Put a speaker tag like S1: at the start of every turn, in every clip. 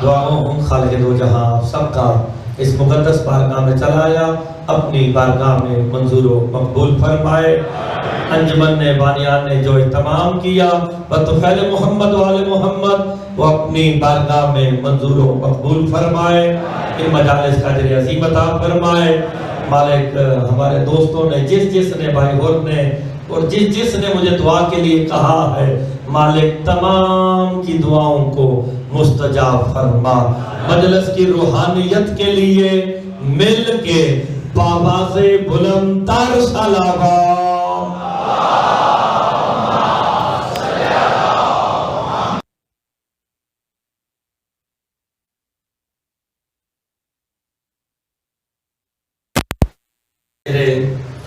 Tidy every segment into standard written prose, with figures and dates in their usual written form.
S1: دعاؤں ہم خالق دو جہاں سب کا اس مقدس بارگاہ میں چلایا، اپنی بارگاہ میں منظور و مقبول فرمائے۔ انجمن نے بانیان نے جو اہتمام کیا بطفیل محمد و آل محمد، وہ اپنی بارگاہ میں منظور و مقبول فرمائے۔ ان مجالس کا اجر عظیم عطا فرمائے۔ مالک ہمارے دوستوں نے جس نے بھائی ہور نے اور جس نے مجھے دعا کے لیے کہا ہے، مالک تمام کی دعاؤں کو مستجاب فرما۔ مجلس کی روحانیت کے لیے مل کے بآواز بلند تر صلوات۔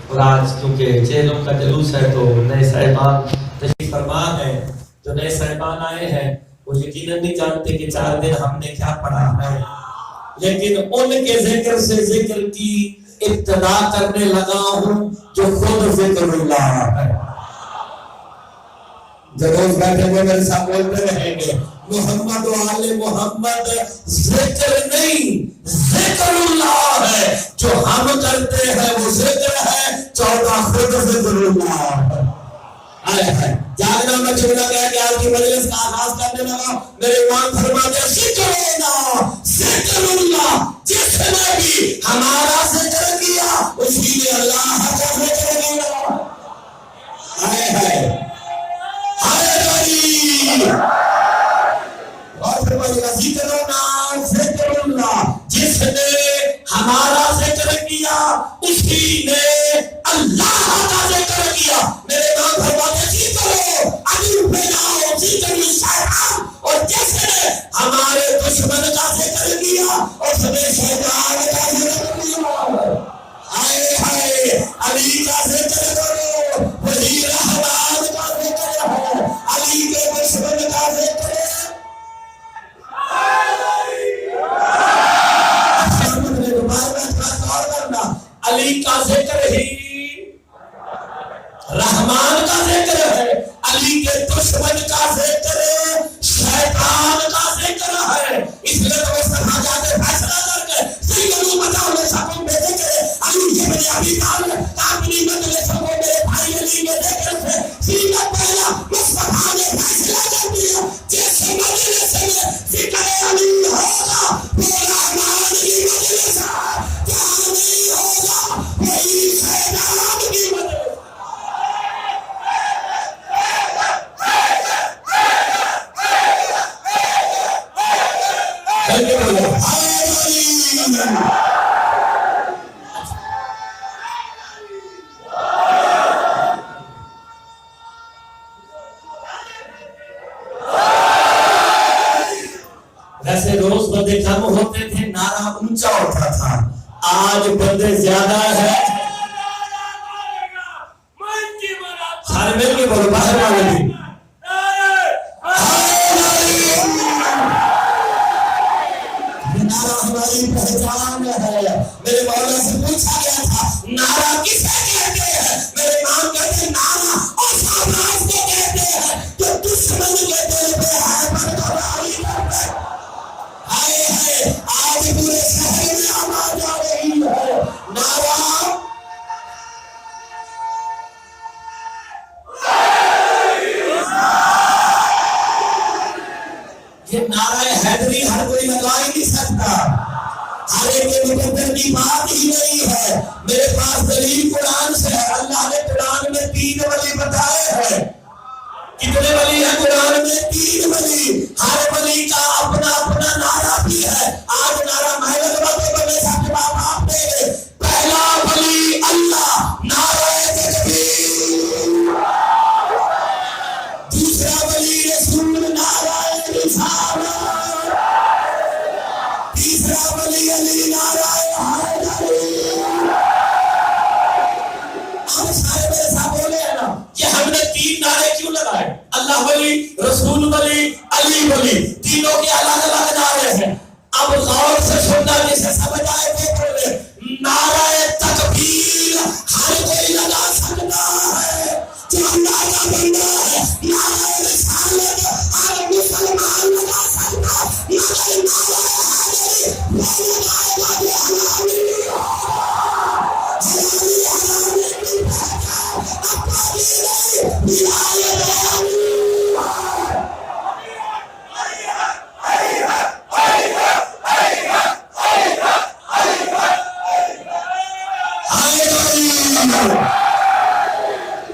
S1: اور آج کیونکہ چہروں کا جلوس ہے تو نئے صاحبان تشریف فرما ہے، جو نئے صاحبان آئے ہیں وہ یقیناً نہیں جانتے کہ 4 دن ہم نے کیا پڑھا ہے، لیکن ان کے ذکر سے ذکر کی ابتدا کرنے لگا ہوں جو خود ذکر اللہ ہے۔ جب روز بیٹھے ہوئے میرے ساتھ بولتے رہیں گے محمد و آل محمد ذکر نہیں ذکر اللہ ہے، جو ہم کرتے ہیں وہ ذکر ہے، 14 خود ذکر اللہ ہے۔ جاگنا میں جملہ کہہ کے آج کی مجلس کا آغاز کرنے لگا، میرے امام فرماتے ذکر اللہ ذکر اللہ، جس نے بھی ہمارا ذکر کیا اسی نے اللہ کا ذکر کیا۔ اور فرمائے گا ذکر اللہ ذکر اللہ، جس نے ہمارا ذکر کیا اسی نے اللہ کا ذکر کیا۔ میرے امام فرماتے ذکر علی بناؤ ذکر الشیطان، اور جس نے ہمارے دشمن کا ذکر کیا اس نے شیطان کا ذکر کیا۔ ہائے ہائے علی کا ذکر کرو، وہی رحمان کا ذکر ہے، علی کے دشمن کا ذکر ہے۔ علی کا ذکر ہی رحمان کا ذکر ہے، علی کے دشمن کا ذکر شیطان کا ذکر ہے۔ اس لیے تو اس طرح جاتے فیصلہ کر کے سیدھو بتاؤ میں سکوں میں ذکر علی ابن ابی طالب کاملی مجلس سکوں میرے بھائی علی کے ذکر سے سیدھا پہلا مصطفیٰ نے فیصلہ کر دیا، جس مجلس میں ذکر علی ہوگا وہ رحمان کی مجلس ہے، جہاں نہیں ہوگا وہی شیطان کی مجلس۔ ویسے روز بندے کم ہوتے تھے، نعرہ اونچا ہوتا تھا، آج بندے زیادہ ہے۔ سارے مل کے بولو باہر والے بھی نعرہ ہماری پہچان ہے۔ میرے مولا سے پوچھا گیا تھا نعرہ کسے کہتے ہیں؟ میرے امام کہتے ہیں نعرہ اس آواز کو کہتے ہیں جو دشمن کے دل پہ ہے بردباری کرتے۔ آئے ہیں آج پورے شہر میں آواز آ رہی ہے نعرہ یہ نعرہ حیدری ہر کوئی لگا ہی نہیں سکتا، ہر ایک کے مقدر کی بات ہی نہیں ہے۔ میرے پاس دلیل قرآن سے ہے، اللہ نے قرآن میں 3 ولی بتائے ہیں۔ کتنے ولی ہیں قرآن میں؟ 3 ولی، ہر ولی کا اپنا اپنا نعرہ بھی ہے۔ آج نعرہ محمد وقت بنے ساتھ باب آپ دے گے، پہلا ولی اللہ نعرہ تکبیر، دوسرا ولی رسول نعرہ رسالت، تیسرا ولی علی نعرہ حیدری۔ ہم سارے میرے ساتھ بولے ہیں نا، یہ ہم نے 3 نعرے کیوں لگائے؟ اللہ ولی، رسول ولی، علی ولی، تینوں کے الگ الگ نعرے ہیں۔ اب غور سے سننا، جسے سمجھ آئے وہ بولے،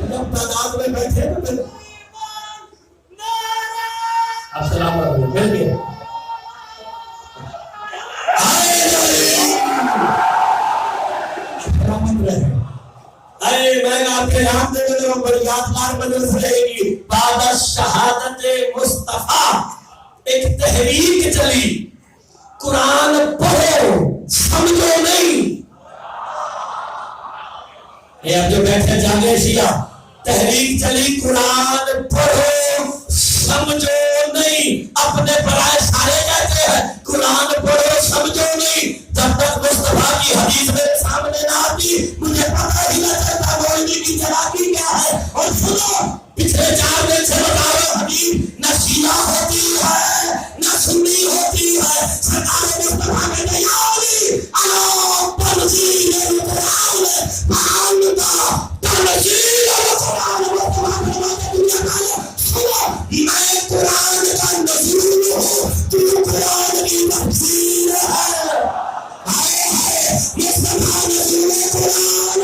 S1: جب تعداد میں بیٹھے السلام علیکم مل گئے. میں آپ کے نام دے دوں بڑی یادگار مجلس رہے گی. بعد شہادت مصطفیٰ ایک تحریک چلی, قرآن پڑھو سمجھو نہیں. یہ اب جو بیٹھے جاگے شیعہ, تحریک چلی قرآن پڑھو سمجھو نہیں. اپنے پرائے سارے کہتے ہیں قرآن پڑھو سمجھو نہیں. جب تک مصطفیٰ کی حدیث میرے سامنے نہ آتی مجھے پتہ ہی نہ چلتا مولوی کی چلاکی کیا ہے. اور سنو پچھلے 4 دن سے بتا رہا حدیث نہ شیعہ ہوتی ہے نہ سنی ہوتی ہے. سرکار مصطفیٰ کے نیاولی انا تنزیل القرآن فانتا تنزیل القرآن مصطفیٰ کے دنیا کا سنو میں قرآن کا نزول ہوں تو قرآن کی تفسیر ہے. مصطفیٰ نزول قرآن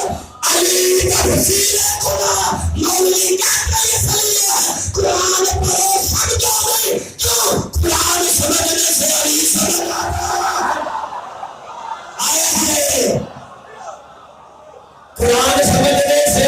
S1: علی تفسیر قرآن. مولوی کہتے ہیں یہ صحیح ہے قرآن پڑھو سمجھو نہیں. کیوں قرآن سمجھنے سے علی سمجھ آتا ہے. قرآن سمجھنے سے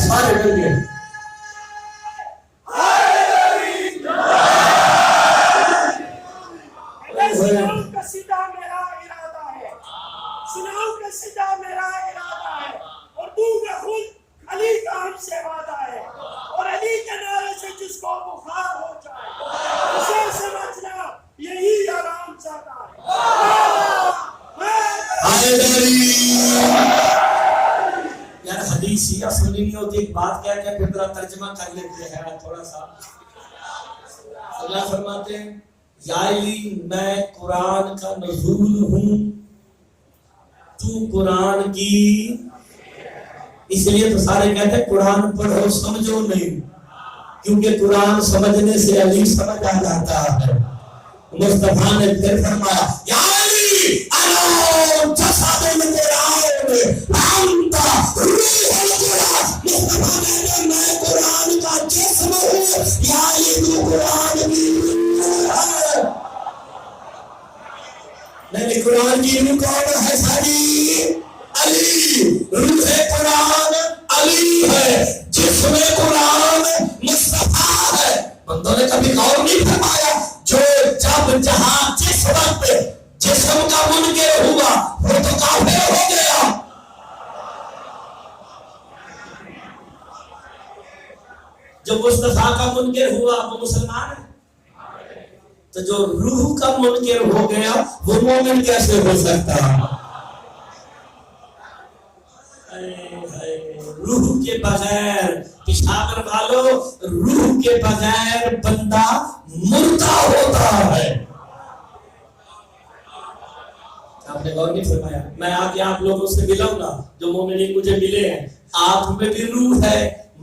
S1: سارے مل گئے. ایک بات کہہ کے پھر ذرا ترجمہ کر لیتے ہیں تھوڑا سا. اللہ فرماتے ہیں یا علی میں قرآن کا نزول ہوں تو قرآن کی. اس لیے تو سارے کہتے ہیں قرآن پڑھو سمجھو نہیں, کیونکہ قرآن سمجھنے سے علی سمجھ آ جاتا ہے. مصطفیٰ نے پھر فرمایا یا علی انا جسد القرآن فانت روح القرآن. مصطفیٰ نے میں قرآن کا جسم ہوں یا علی تو قرآن کی روح ہے. نہیں قرآن کی روح کون ہے ساری؟ علی. روح قرآن علی ہے, جسم قرآن مصطفیٰ ہے. بندوں نے کبھی غور نہیں فرمایا جو جب جہاں جس وقت جسم کا منکر ہوا وہ تو کافر ہو گیا. جو مصطفیٰ کا منکر ہوا وہ مسلمان ہے. تو جو روح کا منکر ہو گیا وہ مومن کیسے ہو سکتا؟ روح کے بغیر پشاور والو, روح کے بغیر بندہ مردہ ہوتا ہے. آپ نے غور نہیں فرمایا؟ میں آگے آپ لوگوں سے ملا ہوں نا, جو مومنین مجھے ملے ہیں, آپ میں بھی روح ہے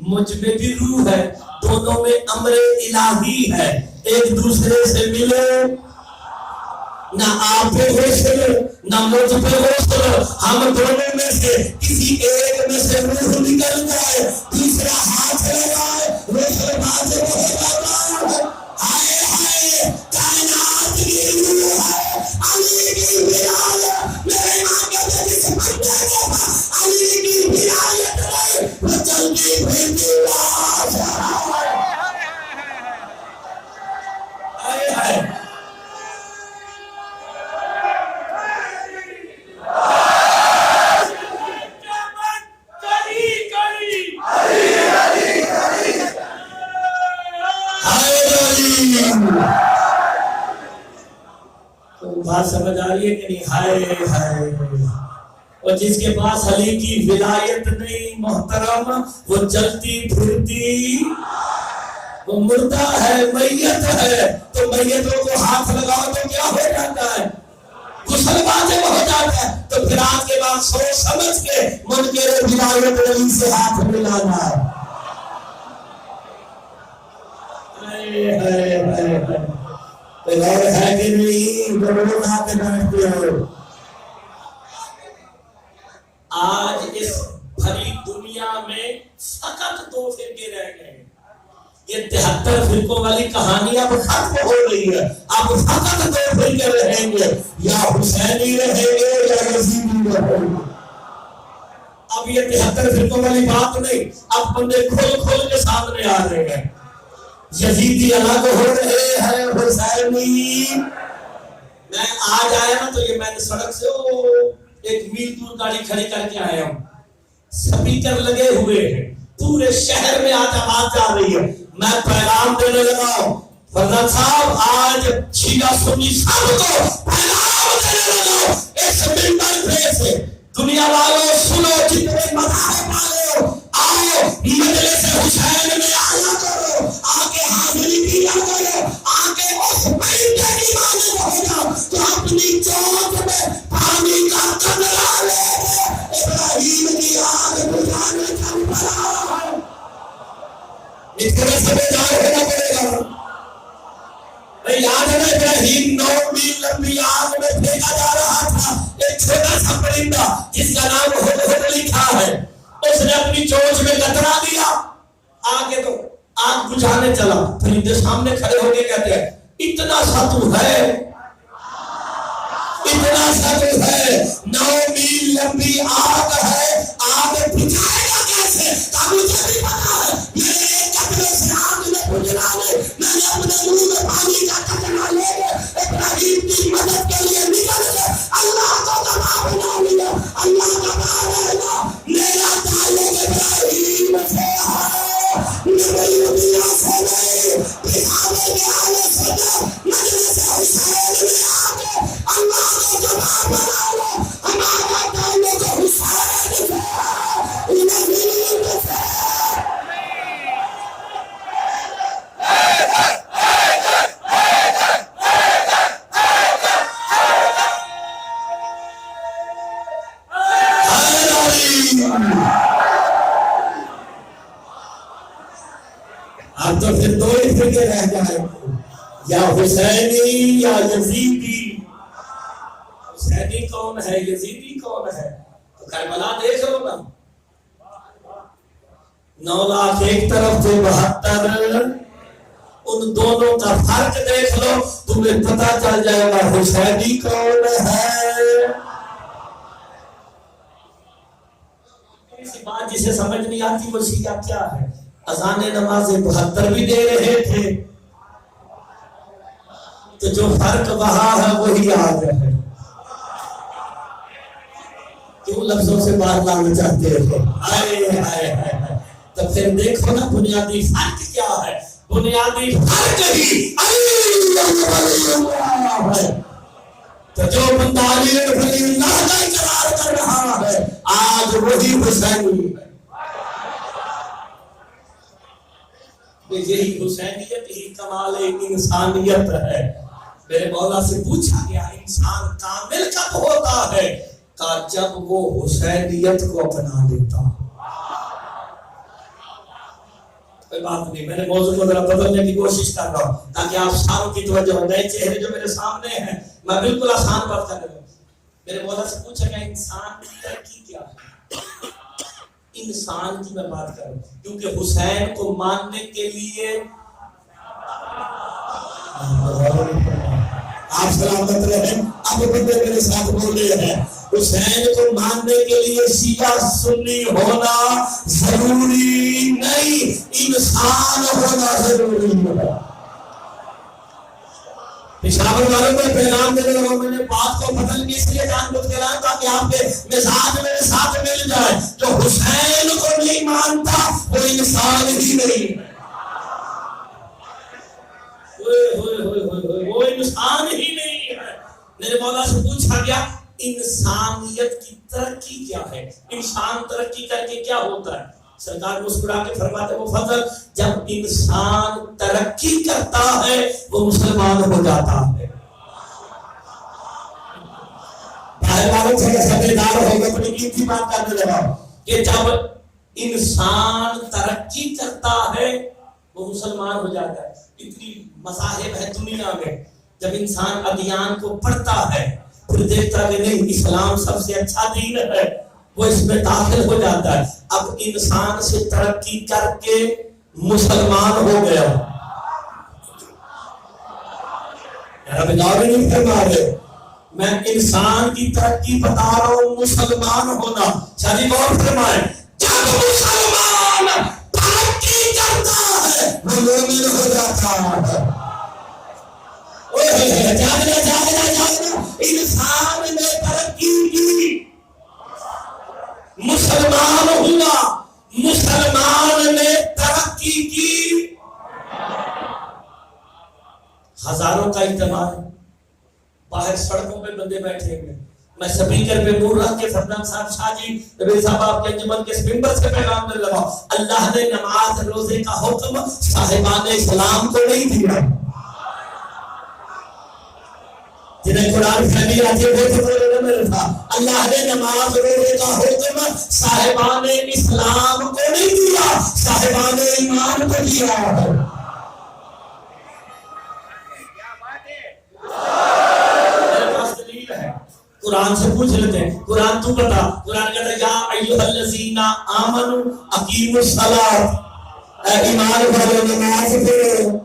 S1: مجھ میں بھی روح ہے, دونوں میں امر الہی ہے. ایک دوسرے سے ملو, نہ آپ پہ غسل نہ مجھ پہ غسل, ہم دونوں میں سے کسی ایک میں سے روح نکل جائے, دوسرا ہاتھ لگائے, غسل واجب ہو جاتا ہے. ہائے ہائے کائنات کی روح ہے علی کی ولایت. میرے آقا جس بندے کو علی کی ولایت ہے وہ جلدی بھیجی لاش ہے. ہائے ہائے بات سمجھ آ رہی ہے کہ نہیں؟ ہائے ہائے اور جس کے پاس علی کی ولایت نہیں محترم، وہ چلتی پھرتی وہ مردہ ہے، میت ہے، تو میتوں کو ہاتھ لگاؤ تو کیا ہو جاتا ہے؟ غسل واجب ہو جاتا ہے۔ تو پھر آج کے بعد سوچ سمجھ کے منکر ولایت علی سے ہاتھ ملانا ہے۔ کوئی اور ہے کہ نہیں؟ ضرور آ کے بیٹھتے ہو۔ آج اس بھری دنیا میں فقط 2 فرقے رہ گئے۔ یہ 73 فرقوں والی کہانی اب ختم ہو رہی ہے۔ اب فقط 2 فرقے رہیں گے، یا حسینی رہیں گے یا یزیدی رہیں گے۔ اب یہ 73 فرقوں والی بات نہیں، اب بندے کھول کھول کے سامنے آ رہے ہیں۔ یزیدی الگ ہو رہے ہیں، حسینی۔ میں آج آیا نا تو یہ میں نے سڑک سے 1 میل دور گاڑی کھڑی کر کے آیا ہوں، سپیکر لگے ہوئے ہیں، پورے شہر میں آج آواز جا رہی ہے۔ میں پیغام دینے لگا ہوں، فرزاد صاحب آج شیعہ سنی سب کو پیغام دینے لگا ہوں اس منبر پہ سے، دنیا والوں سنو، جتنے مذاہب والے ہو، آؤ مجلس حسین میں آیا کرو، آگے حاضری کیا کرو، آگے اس مہینے کی مانند ہو جاؤ تو اپنی چوک میں پانی کا قطرہ لے ابراہیم کی آگ بجھانے چل پڑا۔ اس طرح سمجھدار ہونا پڑے گا۔ میں یاد ہے نا ابراہیم 9 میل لمبی آگ میں پھینکا جا رہا تھا، ایک چھوٹا سا پرندہ جس کا نام ہدہد لکھا ہے، اس نے اپنی چونچ میں قطرہ دیا، آگے تو آگ بجھانے چلا۔ پرندے سامنے کھڑے ہو کے کہتے ہیں اتنا سا تو ہے، اتنا سا تو ہے، 9 میل لمبی آگ ہے، آگ بجھائے گا کیسے؟ مجھے بھی پتا ہے، میرے ایک قطرے سے آگ میں بجھنا لے، میں نے اپنے منہ میں پانی کا قطرہ لے کے ابراہیم کی مدد کے لیے نکل گئے۔ اللہ کو گواہ بنا لیا، اللہ کا نام ہے نا، میرا تعلق ابراہیم سے ہے، میرے دنیا سے نہیں، پہاڑے کے آلے سے نہیں، مجلس حسین میں آگے اللہ کو گواہ بنا لو، ہمارا تعلق حسین سے ہے، یزید سے۔ اب تو پھر 2 ہی فرقے رہ جائیں، یا حسینی یا یزیدی۔ حسینی کون ہے، یزیدی کون ہے؟ تو کربلا دیکھ لو نا، 9 لاکھ ایک طرف تھے، 72، ان دونوں کا فرق دیکھ لو، تمہیں پتہ چل جائے گا حسینی کون ہے۔ اسی بات جسے سمجھ نہیں آتی وہ شیعہ کیا ہے۔ اذان نماز 72 بھی دے رہے تھے، تو جو فرق وہاں ہے وہی آ گیا ہے۔ کیوں لفظوں سے باہر لانا چاہتے ہو؟ تو پھر دیکھو نا بنیادی فرق کیا ہے۔ بنیادی فرق ہی اللہ ہے۔ تو جو بندہ علی ولی اللہ کا اقرار کر رہا ہے آج وہی حسینی ہے۔ یہی حسینیت ہی کمال انسانیت ہے۔ میرے مولا سے پوچھا گیا انسان کامل کب ہوتا ہے؟ کہا جب وہ حسینیت کو اپنا لیتا۔ کوئی بات نہیں، میں نے موضوع کو ذرا بدلنے کی کوشش کر رہا ہوں تاکہ آپ ساروں کی توجہ ہو۔ نئے چہرے جو میرے سامنے ہیں، میں بالکل آسان بات کر رہا ہوں۔ میرے مولا سے پوچھا گیا انسان کی ترقی کیا ہے؟ انسان کی میں بات کروں کیونکہ حسین کو ماننے کے لیے آپ سلامت رہیں۔ اب بندے میرے ساتھ بولے ہیں، حسین کو ماننے کے لیے شیعہ سنی ہونا ضروری نہیں، انسان ہونا ضروری ہے۔ پشاور والوں کو پیغام دینے لگا، میں نے بات کو بدل کے اس لیے جان بوجھ کے لایا تاکہ آپ کے مزاج میرے ساتھ مل جائے۔ جو حسین کو نہیں مانتا وہ انسان ہی نہیں، وہ انسان ہی نہیں ہے۔ میرے مولا سے پوچھا گیا انسانیت کی ترقی کیا ہے، انسان ترقی کر کے کیا ہوتا ہے؟ سرکار مسکرا کے فرماتے وہ فضل جب انسان ترقی کرتا ہے وہ مسلمان ہو جاتا ہے۔ باہر والوں سے سمجھدار ہو گئے بڑی قیمتی بات کرنے لگا کہ جب انسان ترقی کرتا ہے وہ مسلمان ہو جاتا ہے۔ اتنی مذاہب ہے دنیا میں، جب انسان ادیان کو پڑھتا ہے پھر دیکھتا کہ نہیں اسلام سب سے اچھا دین ہے، وہ اس میں داخل ہو جاتا ہے۔ اب انسان سے ترقی کر کے مسلمان ہو گیا۔ میں انسان کی ترقی بتا رہا ہوں، مسلمان ہونا۔ شادی غور فرمائیں، جب مسلمان ترقی کرتا ہے وہ مومن ہو جاتا ہے۔ انسان نے ترقی کی، مسلمان ہوا، مسلمان نے ترقی کی، ہزاروں کا اجتماع ہے، باہر سڑکوں پہ بندے بیٹھے ہوئے، میں سپیکر پہ منہ رکھ کے فردان صاحب شاہ جی نبی صاحب آپ کے انجمن کے ممبر سے پیغام دے لگا، اللہ نے نماز روزے کا حکم صاحبان اسلام کو نہیں دیا، جنہیں قرآن فہمی آتی ہے وہ تو بولے میرے تھا، اللہ نے نماز روزے کا حکم صاحبان اسلام کو نہیں دیا، صاحبان ایمان کو دیا ہے۔ قرآن سے پوچھ لیتے ہیں، قرآن تو بتا، قرآن کہتا ہے یا ایھا الذین آمنوا اقیموا الصلاۃ، اے ایمان والو نماز پڑھو۔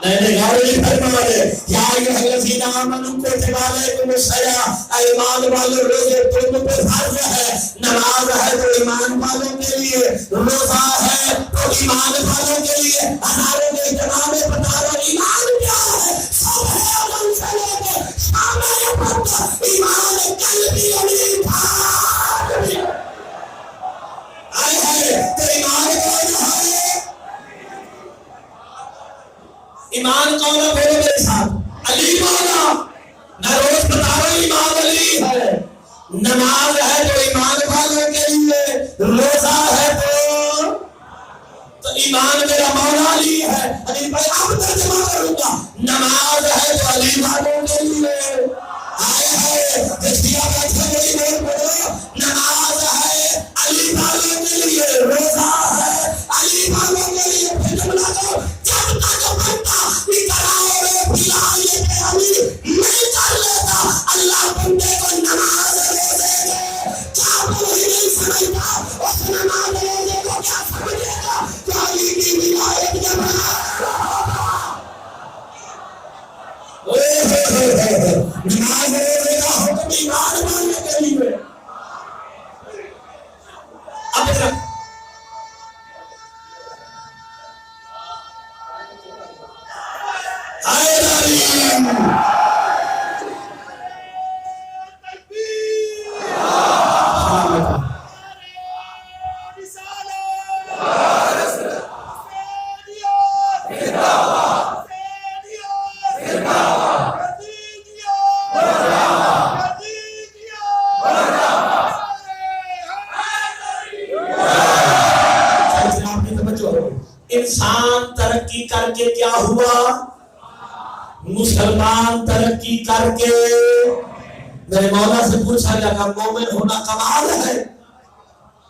S1: نہیں غور نہیں فرما رہے، یا ایھا الذین آمنوا کتب علیکم الصلاۃ، اے ایمان والو روزے تم پہ فرض ہے، نماز ہے تو ایمان والوں کے لیے، روزہ ہے تو ایمان والوں کے لیے۔ ہمارے اجتماع میں بتا رہا ایمان کیا ہے، سب ہے عمل سے لے کے شام ایمان قلبی علی بھائی آئے ہے تو ایمان کون ہے؟ ایمان کون ہے؟ بولو میرے ساتھ، علی مولا۔ میں روز بتا رہا ہوں ایمان علی ہے، نماز ہے تو ایمان والوں کے لیے، روزہ ہے تو ایمان میرا مولا علی ہے۔ علی بھائی اب ترجمہ کروں گا، نماز ہے تو علی والوں کے لیے، نماز ہے علی والوں کے لیے، روزہ ہے علی والوں کے لیے۔ پھر جملہ کو جب تک بندہ اقرار بلایت علی نہیں کر لیتا، اللہ بندے کو نماز روزے دے کیا وہ ہی نہیں سمجھتا، اس نماز روزے کو کیا سمجھے گا کہ علی کی ولایت کے بنا۔ نماز روزے کا حکم ایمان والوں کے لیے۔ اب انسان ترقی کر کے کیا ہوا؟ مسلمان ترقی کر کے۔ میرے مولا سے پوچھا گیا کہ مومن ہونا کمال ہے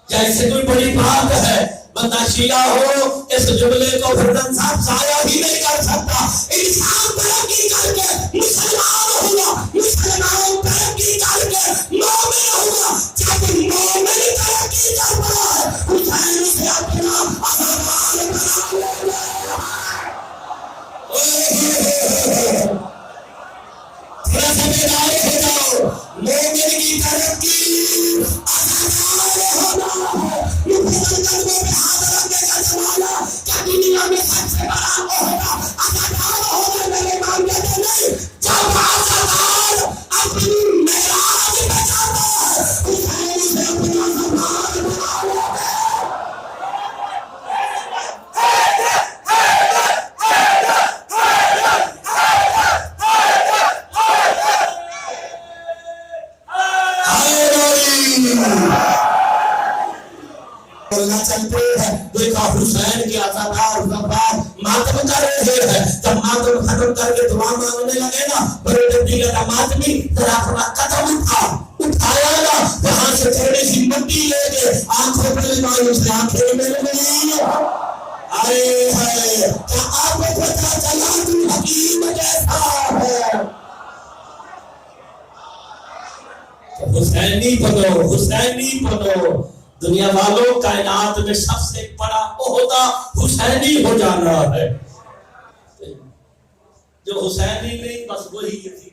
S1: یا اس سے کوئی بڑی بات ہے؟ بندہ شیعہ ہو اس جملے کو فردن صاحب ضائع ہی نہیں کر سکتا۔ انسان ترقی کر کے مسلمان ہوا، مسلمان ترقی کر کے مومن ہوا۔ جب مومن ترقی کرتا ہے حسین سے اپنا احوال بنا لیتا تھوڑا سا بیدار ہو جاؤ، مومن کی ترقی ہونا ہے۔ دنیا میں سب سے بڑا عہدہ اداکار ہوگا میرے چلتے ہیں دیکھا حسین کے عزادار زبان ماتم کر رہے ہیں. جب ماتم ختم کر کے دعا مانگنے لگے نا بڑے دیگر ماتمی ذرا اپنا قدم اٹھایا نا وہاں سے تھوڑی سی مٹی لے کے آنکھوں پر لگائی سے آنکھیں مل گئی. آئے ہے کیا آپ کو پتا چلا تو حکیم جیسا ہے. حسینی بنو حسینی بنو. دنیا والوں کائنات میں سب سے بڑا عہدہ حسینی ہو جانا ہے. جو حسینی نہیں بس وہی یزیدی.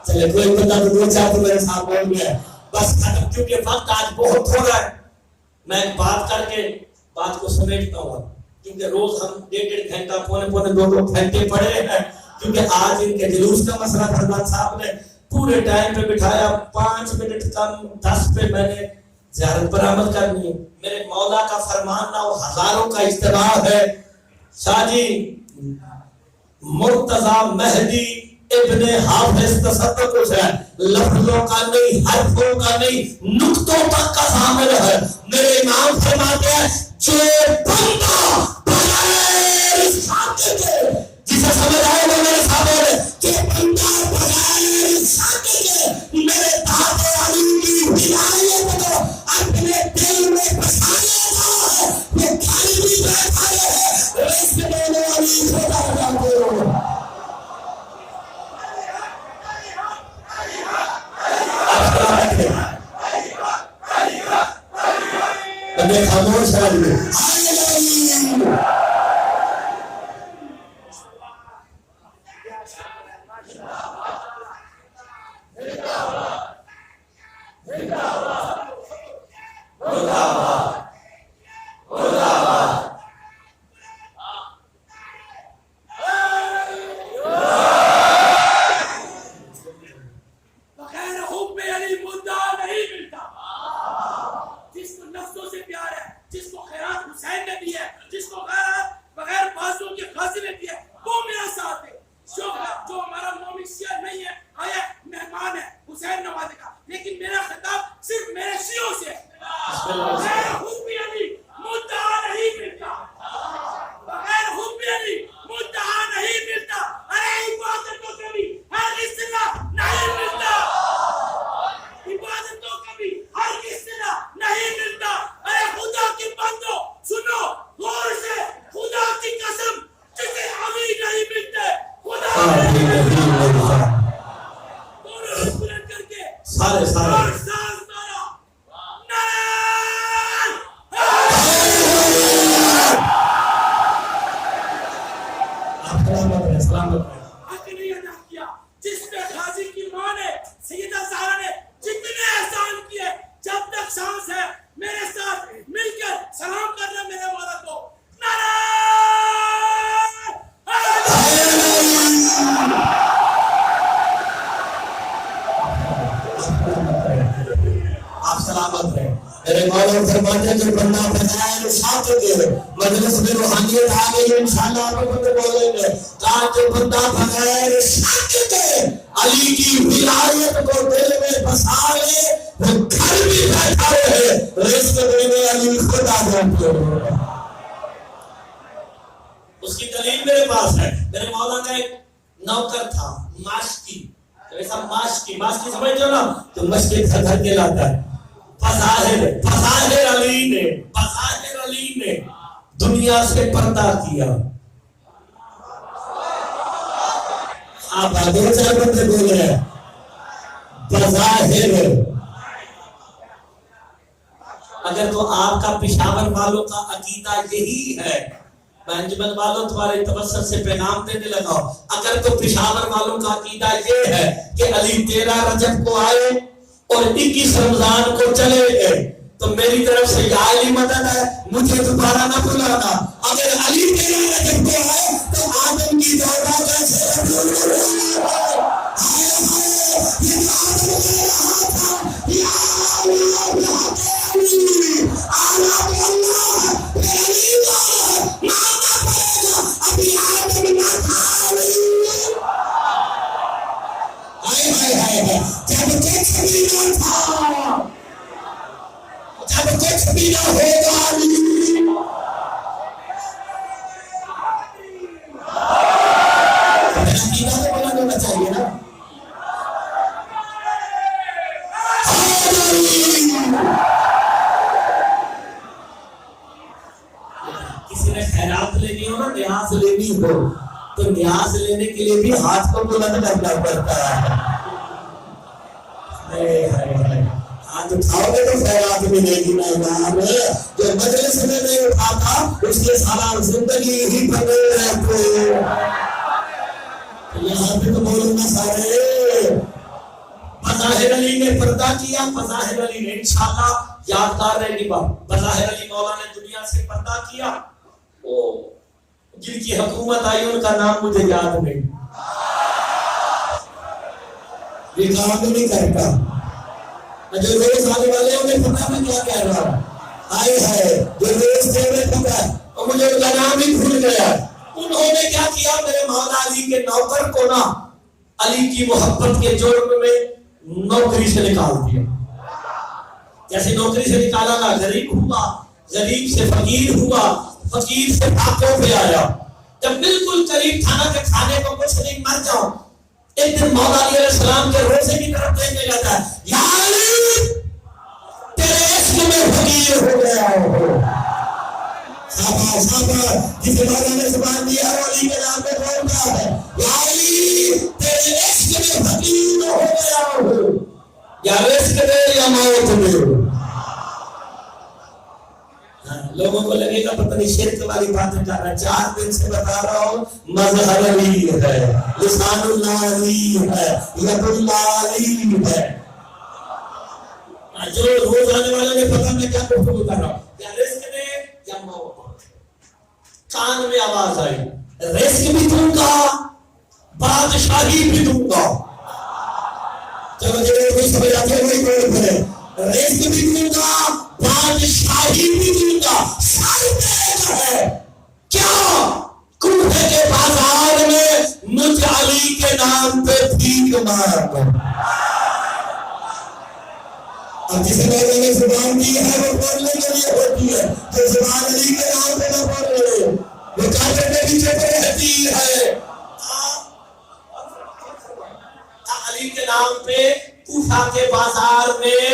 S1: چلے کوئی بندہ تو دو چار تو میرے ساتھ بول گیا بس ختم کیونکہ وقت آج بہت تھوڑا ہے. میں بات کر کے بات کو سمیٹتا ہوں کیونکہ روز ہم 1.5 گھنٹہ پونے 2 گھنٹے پڑھے ہیں کیونکہ آج ان کے جلوس کا مسئلہ حضرت صاحب نے پورے ٹائم پہ بٹھایا. 5 منٹ کم 10 پہ میں نے زیارت برآمد کرنی. میرے مولا کا فرمان نہ وہ ہزاروں کا اجتماع ہے. شاہ جی مرتضی مہدی ابن حافظ تصدق ہے لفظوں کا نہیں حرفوں کا نہیں نقطوں تک کا حامل ہے. میرے امام فرماتے ہیں جو بندہ بغیر ساکت کے جسے سمجھ آئے وہ میرے سامنے کہ بندہ بغیر ساکت کے میرے دادا علی کی ولایت کو اپنے دل میں بسانے گا وہ گھر بھی بیٹھا رہے رزق دینے والی خدا جانتے ہو. میں خاموش رہوں. مجلس میں روحانیت آ گئی انشاءاللہ آپ کو بولیں گے کہا جو بندہ بغیر شک کے علی کی ولایت کو دل میں بسا لے وہ گھر بھی بیٹھا رہے رزق دینے علی خدا جانتے ہو. اس کی دلیل میرے پاس ہے. میرے مولا کا ایک نوکر تھا ماشکی. ایسا ماشکی سمجھتے ہو نا تو مشکی گھر کے لاتا ہے. بظاہر علی نے دنیا سے پردہ کیا. آپ دو چار بندے بول رہے ہیں بظاہر. اگر تو آپ کا پشاور والوں کا عقیدہ یہی ہے میں انجمن والوں تمہارے توسط سے پیغام دینے لگا ہوں. اگر تو پشاور والوں کا عقیدہ یہ ہے کہ علی 13 رجب کو آئے اور 21 رمضان کو چلے گئے تو میری طرف سے یا علی مدد ہے مجھے دوبارہ نہ بلانا. اگر علی 13 رجب کو آئے تو آدم کی دورہ
S2: کچھ بھی نہ ہوگا علی۔ عقیدہ تو بلند ہونا چاہیے نا۔ کسی نے خیرات لینی ہو نا، نیاز لینی ہو تو نیاز لینے کے لیے بھی ہاتھ کو بلند کرنا پڑتا ہے۔ ہاتھ اٹھاؤ گے تو خیرات ملے گی نا امام۔ جو مجلس میں نہیں اٹھاتا اس کے سارا زندگی ہی پڑے رہتے۔ یہاں پہ تو بولو نا سارے، بظاہر علی نے پردہ کیا، بظاہر علی نے انشاءاللہ یادگار رہے گی بات، بظاہر علی مولا نے دنیا سے پردہ کیا۔ وہ جن کی حکومت آئی ان کا نام مجھے یاد نہیں، یہ کام نہیں کرتا۔ جو روز آنے والے ہیں انہیں پتا میں کیا کہہ رہا ہوں، آئے ہے جو روز تھے انہیں پتا ہے، اور مجھے ان کا نام ہی بھول گیا۔ انہوں نے کیا کیا، میرے مولا علی کے نوکر کو نا علی کی محبت کے جرم میں نوکری سے نکال دیا۔ جیسے نوکری سے نکالا نا، غریب ہوا، غریب سے فقیر ہوا، فقیر سے پاکوں پہ آیا۔ جب بالکل قریب تھا نا کہ کھانے کو کچھ نہیں، مر جاؤ، ایک دن مولا علیہ السلام کے روزے کی طرف دیکھنے لگا ہے، یا علی تیرے عشق میں فقیر ہو گیا ہو۔ صحابہ جسے مولا نے زبان دیا وہ علی کے نام پہ بولتا ہے، یا علی تیرے عشق میں فقیر ہو گیا ہو، یا رزق دے یا موت دے۔ لوگوں کو لگے گا پتہ نہیں شرک والی باتیں کر رہا ہے، 4 دن سے بتا رہا ہوں، مظہر علی ہے، لسان اللہ علی ہے، ید اللہ علی ہے۔ جو روز آنے والوں نے پتہ میں کیا گفتگو کر رہا ہوں، یا رزق دے یا موت۔ کان میں آواز آئی، رزق بھی دوں گا، بادشاہی بھی دوں گا۔ چلو جنہیں کوئی سمجھ آتے ہیں وہی بول کرے، رزق بھی دوں گا، بادشاہی بھی دوں گا، سارے میرے کا ہے۔ کیا کوفے کے بازار میں مجھ علی کے نام پہ بھیک مانگ۔ اب جسے لوگوں نے زبان دی ہے وہ بولنے کے لیے ہوتی ہے، جو زبان علی کے نام پہ نہ بولے وہ کافر کے پیچھے پہ رہتی ہے۔ علی کے نام پہ کوفہ کے بازار میں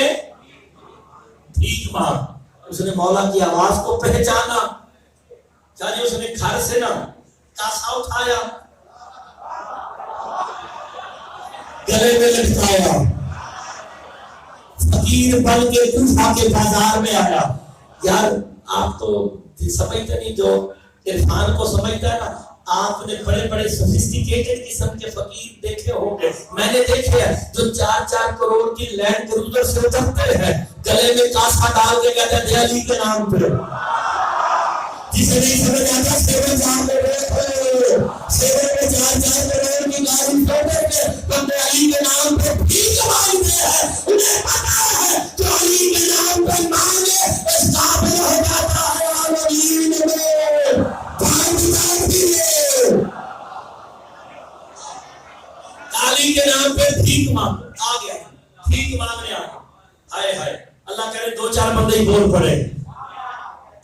S2: بھیک مانگ۔ اس نے مولا کی آواز کو پہچانا، جی اس نے گھر سے نا کاسا اٹھایا، گلے میں لٹکایا، فقیر بن کے کوفہ کے بازار میں آیا۔ یار آپ تو سمجھتے نہیں، جو عرفان کو سمجھتا ہے نا، آپ نے بڑے بڑے سوفسٹیکیٹڈ قسم کے فقیر دیکھے ہوں گے، میں نے دیکھے ہیں جو 4-4 کروڑ کی لینڈ کروزر سے اترتے ہیں، گلے میں کاسا ڈال کے کہتے ہیں علی کے نام پہ۔ جسے نہیں سمجھ آتا سیون جہاں پہ سیون میں 4-4 کروڑ کی گاڑی چھوڑ کے بندے علی کے نام پہ بھیک مانگتے ہیں۔ انہیں پتا ہے جو علی کے نام پہ مانگے اس قابل ہو جاتا ہے عالمین میں بھائی دیے۔ علی کے نام پہ بھیک مانگ آ گیا، بھیک مانگنے آ گیا۔ ہائے ہائے، اللہ کرے 2-4 بندے ہی بول پڑے۔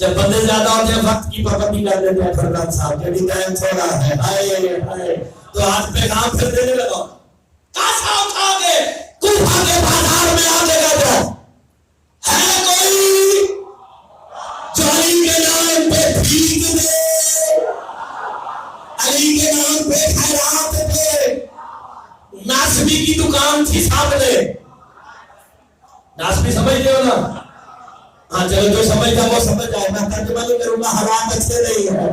S2: جب بندے زیادہ ہوتے ہیں وقت کی پابندی کر دیتے ہیں، فرمان صاحب کہ ٹائم تھوڑا ہے، ہائے ہائے، تو آج پیغام پھر دینے لگا، کاسا اٹھا کے کوفہ کے بازار میں آ کے گئے ہے کوئی جو علی کے نام پہ بھیک دے، علی کے نام پہ خیرات دے۔ ناسبی کی دکان تھی سامنے، ناسبی سمجھتے ہو نا؟ ہاں چلو جو سمجھتا وہ سمجھ جائے، میں ترجمہ نہیں کروں گا، حالات اچھے نہیں ہے۔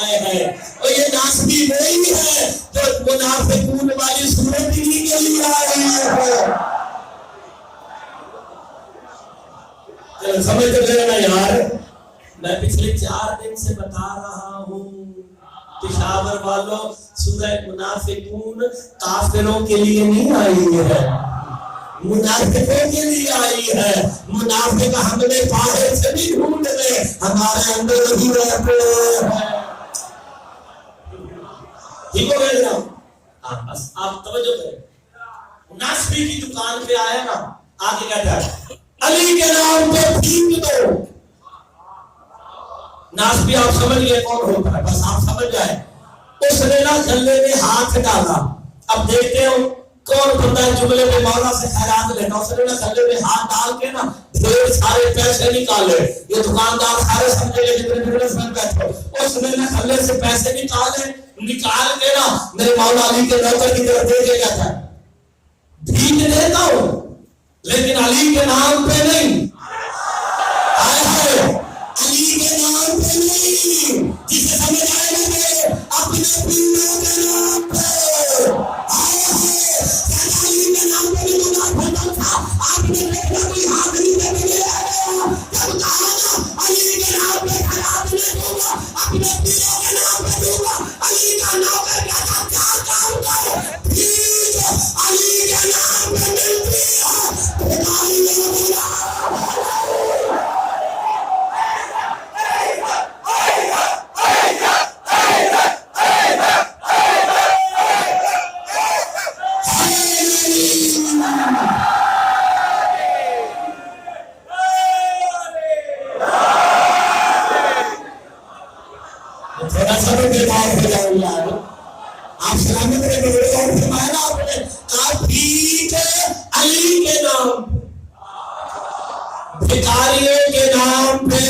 S2: آئے ہے اور یہ ناسبی وہی ہے جو منافقون والی صورت ہی کے لیے آئی ہے۔ چلو سمجھ تو گئے نا یار، میں پچھلے 4 دن سے بتا رہا ہوں پشاور والوں، سورہ منافقون کافروں کے لیے نہیں آئی ہے، منافقوں کے لیے آئی ہے۔ منافق ہم نے باہر سے بھی ڈھونڈ لے، ہمارے اندر ہی رہتے ہیں۔ ٹھیک ہو گئے جناب؟ ہاں بس آپ توجہ کریں، ناسبی کی دکان پہ آیا نا، آگے کہتا ہے علی کے نام پہ پھینک دو. ناس بھی آپ سمجھ گئے کون ہوتا ہے, بس آپ سمجھ جائیں. اس نے نا گلے میں ہاتھ ڈالا. اب دیکھتے ہو کون بندہ ہے جملے میں مولا سے خیرات لیتا. اس نے نا گلے میں ہاتھ ڈال کے نا ڈھیر سارے پیسے نکالے. یہ دکاندار سارے سمجھے گے جتنے بزنس مین بیٹھے. اس نے نا گلے سے پیسے نکال کے نا میرے مولا علی کے نوکر کی طرف دے کے کہتا ہے بھیک دیتا ہوں لیکن علی کے نام پہ نہیں. علی کے نام پہ نہیں. جسے سمجھ آئے گا اپنے پیروں کے نام پہ. علی کے نام پہ بھی منافع تھا. آپ نے دیکھا کوئی حاضری میں بھی لے آیا جب کہا نا علی کے نام پہ خیرات نہیں دوں گا, اپنے پیروں کے نام پہ دوں گا. علی کا نام پہ کہتا کیا کام کرو ٹھیک. علی کے نام پہ ملتی ہے بھکاری میں ملا. آپ سلامت رہے گئے اور فرمایا آپ نے کہا ٹھیک ہے علی کے نام بھکاریوں کے نام پہ.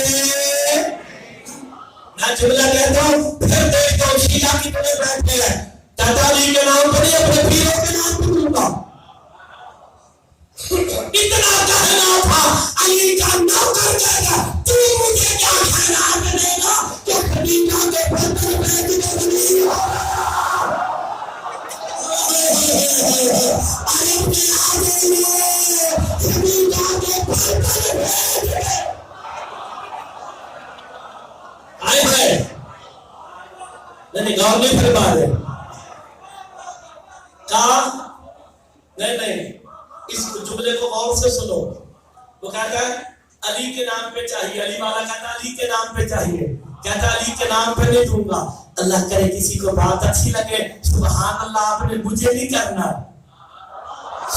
S2: میں جملہ کہتا ہوں پھر دیکھتا ہوں شیعہ کی طرح بیٹھتے ہیں کہتا علی کے نام پہ نہیں اپنے پیروں کے نام پہ دوں گا. اتنا کہنا تھا علی کا نوکر کہتا تو مجھے کیا خیرات دے گا کہ خدیجہ کے پتر بیٹھ کے نہیں ہو. گاؤں میں پھر بارے کہا نہیں اس جملے کو غور سے سنو. وہ کہتا ہے علی کے نام پہ چاہیے. علی والا کہتا علی کے نام پہ چاہیے. کہتا علی کے نام پہ نہیں دوں گا. اللہ کرے کسی کو بات اچھی لگے سبحان اللہ آپ نے مجھے نہیں کرنا.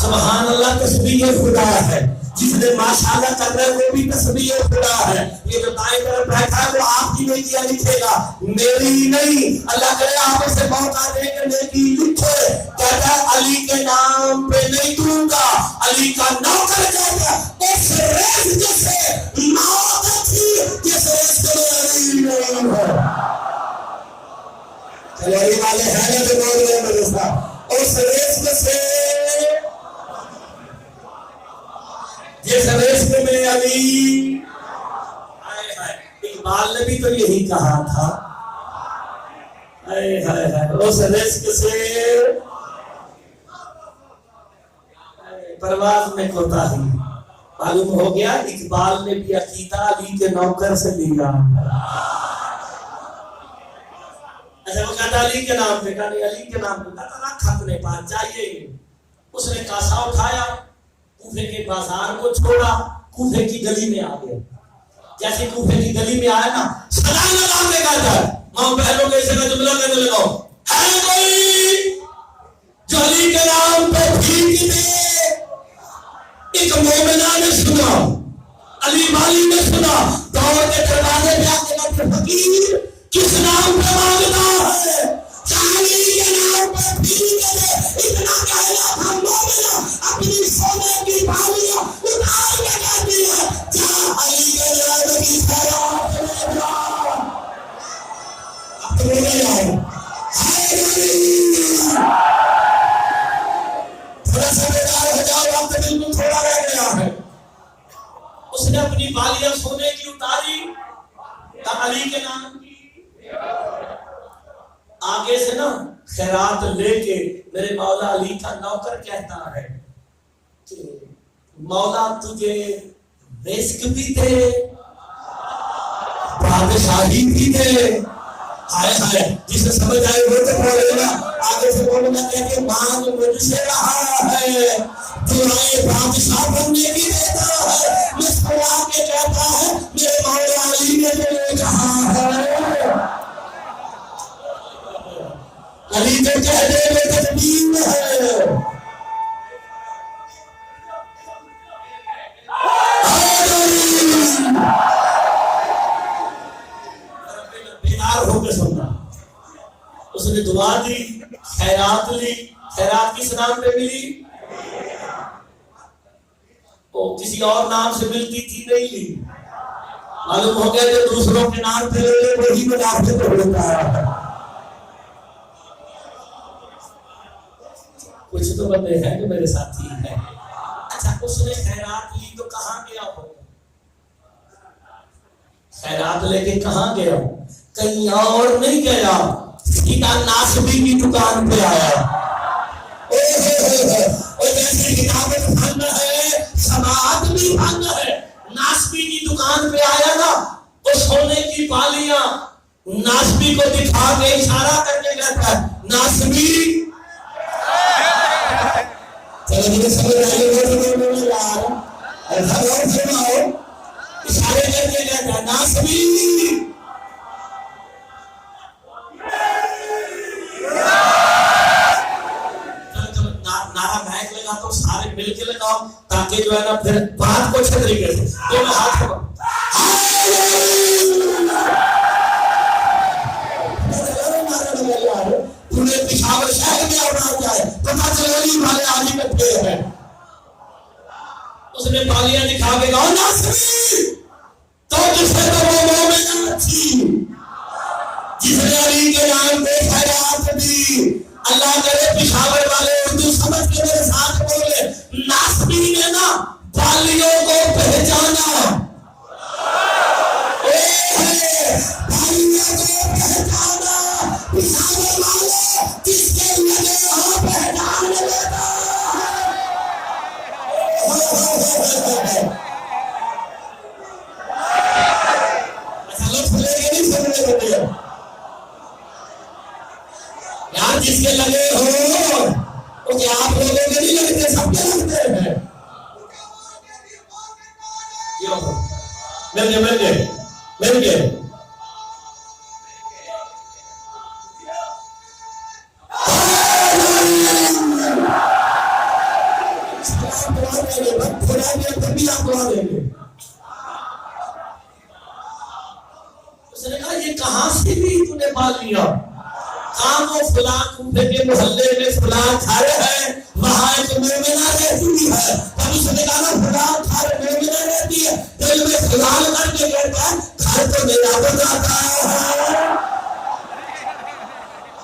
S2: سبحان اللہ تسبیح خدا ہے. جس نے ماشاءاللہ کر رہے وہ بھی تسبیح خدا ہے. یہ جو دائیں طرف بیٹھا ہے وہ آپ کی نیکیاں لکھے گا میری نہیں. اللہ کرے آپ اسے موقع دے کے نیکی لکھے. کہتا ہے علی کے نام پہ نہیں دوں گا. علی کا نوکر کہتا اس رزق سے موت تھی جس رزق میں علی نہیں ہے. چلو علی والے ہیں نا جو بول رہے ہیں میرے ساتھ اس رزق سے جس رزق میں علی. اقبال نے بھی تو یہی کہا تھا اس رزق سے پرواز میں کوتاہی. معلوم ہو گیا اقبال نے بھی عقیدہ علی کے نوکر سے لیا. اچھا وہ کہتا علی کے نام پہ, کہا نہیں علی کے نام پہ. کہتا رکھ اپنے پاس جائیے. اس نے کاسا اٹھایا کوفے کے بازار کو چھوڑا کوفے کی گلی میں آ گیا. جیسے کوفے کی گلی میں آیا نا سلام لگانے کا تھا. ماں بہنوں کے اسے کا جملہ کرنے لگا ہے کوئی جو علی کے نام پہ بھیک دے. ایک مومنہ نے سنا, علی والی نے سنا, دور کے دروازے پہ آ کے کہتے فقیر کس نام پہ مانگتا ہے. علی کے نام پہ بھیک دے. اتنا کہنا تھا مومنہ اپنی سونے کی بالیاں اٹھا کے کہتی ہے جا علی کے نام کی خیرات لے جا. اب تو بولے جاؤ تھوڑا سا بیدار ہو جاؤ. اب تو بالکل تھوڑا رہ گیا ہے. اس نے اپنی بالیاں سونے کی اتاری علی کے نام کی. آگے سے نا خیرات لے کے میرے مولا علی کا نوکر کہتا ہے کہ مولا تجھے رزق بھی دے بادشاہی بھی دے. ہائے ہائے جسے سمجھ آئے وہ تو بولے گا. آگے سے بولنا کہ مانگ مجھ سے رہا ہے دعائے بادشاہ بننے کی دیتا ہے. مسکرا کے کہتا ہے میرے مولا علی نے مجھے کہا ہے. علی جو کہنے میں تدبیر ہے. نے دعا دی، خیرات لی. خیرات کس نام پہ ملی؟ وہ کسی اور نام سے ملتی تھی نہیں لی. معلوم ہو گیا کہ دوسروں کے نام پہ وہی منافع ہوتا ہے. کچھ تو بندے ہیں جو میرے ساتھی ہیں. اچھا اس نے خیرات لی تو کہاں گیا ہو؟ خیرات لے کے کہاں گیا؟ کہیں اور نہیں گیا، سیدھا ناسبی کی دکان پہ آیا. اور جیسے کتاب فن ہے، سماعت بھی فن ہے. ناسبی کی دکان پہ آیا نا تو سونے کی بالیاں ناسبی کو دکھا کے اشارہ کر کے کہتا ہے ناسبی. چلو سمجھ آئیے یار، ایسا اور سناؤ. اشارے کر کے کہتا ہے ناسبی. نعرہ مہک لگا تو سارے مل کے لگاؤ تاکہ جو ہے نا پھر بات کو اچھے طریقے سے دونوں ہاتھ کو پورے پشاور شہر میں آنا جائے پتہ چلے علی والے علی کٹھے ہیں. اس نے بالیاں دکھا کے کہا ناصری تو جسے تو وہ مومن تھی جس نے علی کے نام پہ خیرات دی. اللہ کرے پشاور والے اردو سمجھ کے میرے ساتھ بولے. ناصری نے نا بالیوں کو پہچانا، بالیوں کو پہچانا. پشاور والے کس کے لگے ہو پہچان لیتا یار. جس کے لگے ہو وہ کیا آپ لوگوں کے نہیں لگتے، سب کے لگتے ہیں. مل گئے اس نے کہا یہ کہاں سے بھی تو نے پال لیا؟ کام و فلاں کوفے کے محلے میں فلاں گھر ہے، وہاں ایک مومنہ رہتی ہے. اب اس نے کہا فلاں گھر مومنہ رہتی ہے، دل میں خیال کر کے کہتا ہے گھر تو میرا بتاتا ہے.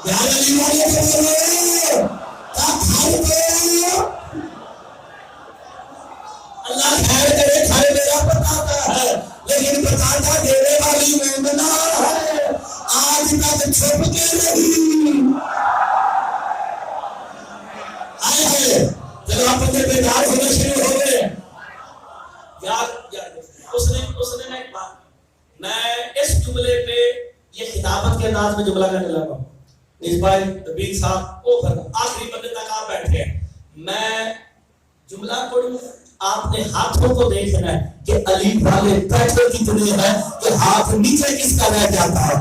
S2: یار علی والے سے بولے گھر کو اللہ خیر کرے گھر میرا بتاتا ہے، لیکن بتاتا دینے والی مومنہ ہے. آج تک چھپ کے نہیں آئے. جب آپ بندے بیدار ہونے شروع ہو گئے یار اس نے ایک بات، میں اس جملے پہ یہ خطابت کے انداز میں جملہ کرنے لگا. نسبائے نبی صاحب وہ آخری بندے تک آپ بیٹھے ہیں. میں جملہ پڑھوں، آپ نے ہاتھوں کو دیکھنا ہے کہ علی والے بیٹھے کتنے ہیں کہ ہاتھ نیچے کس کا رہ جاتا ہے.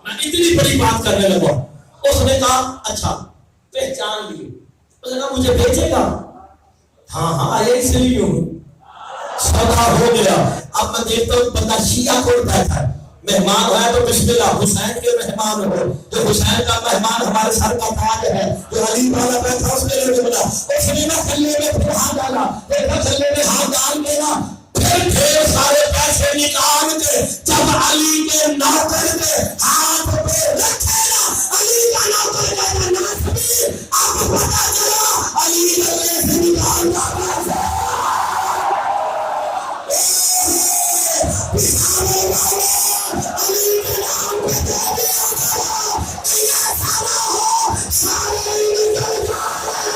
S2: میں اتنی بڑی بات کرنے لگا. اس نے کہا اچھا پہچان لی. اس نے کہا مجھے بھیجے گا؟ ہاں آیا اس لیے ہوں. سودا ہو گیا. اب میں دیکھتا ہوں بندہ شیعہ کو بیٹھا ہے. مہمان ہے تو بسم اللہ حسین کے مہمان ہو. جو حسین کا مہمان ہمارے سر کا تاج ہے، جو علی والا بیٹھا اس نے بولا. اس نے نہ کھلے میں پھر ہاتھ ڈالا، دیکھا کھلے میں ہاتھ ڈال کے نا پھر ڈھیر سارے پیسے نکال کے جب علی کے نوکر کے ہاتھ پہ رکھے نا، علی کا نوکر کہتا ناصری اب پتا چلا علی گلے سے نکالتا پیسے. پشاور والے علی کے نام پہ دے دیا تھا کہ یہ سارا ہو سارے نکل جائے.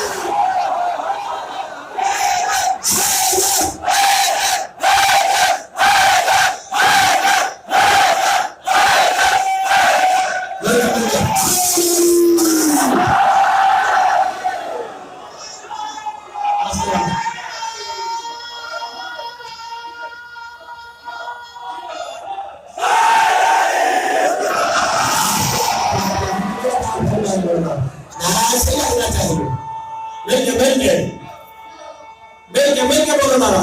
S2: مل کے بولو مارا.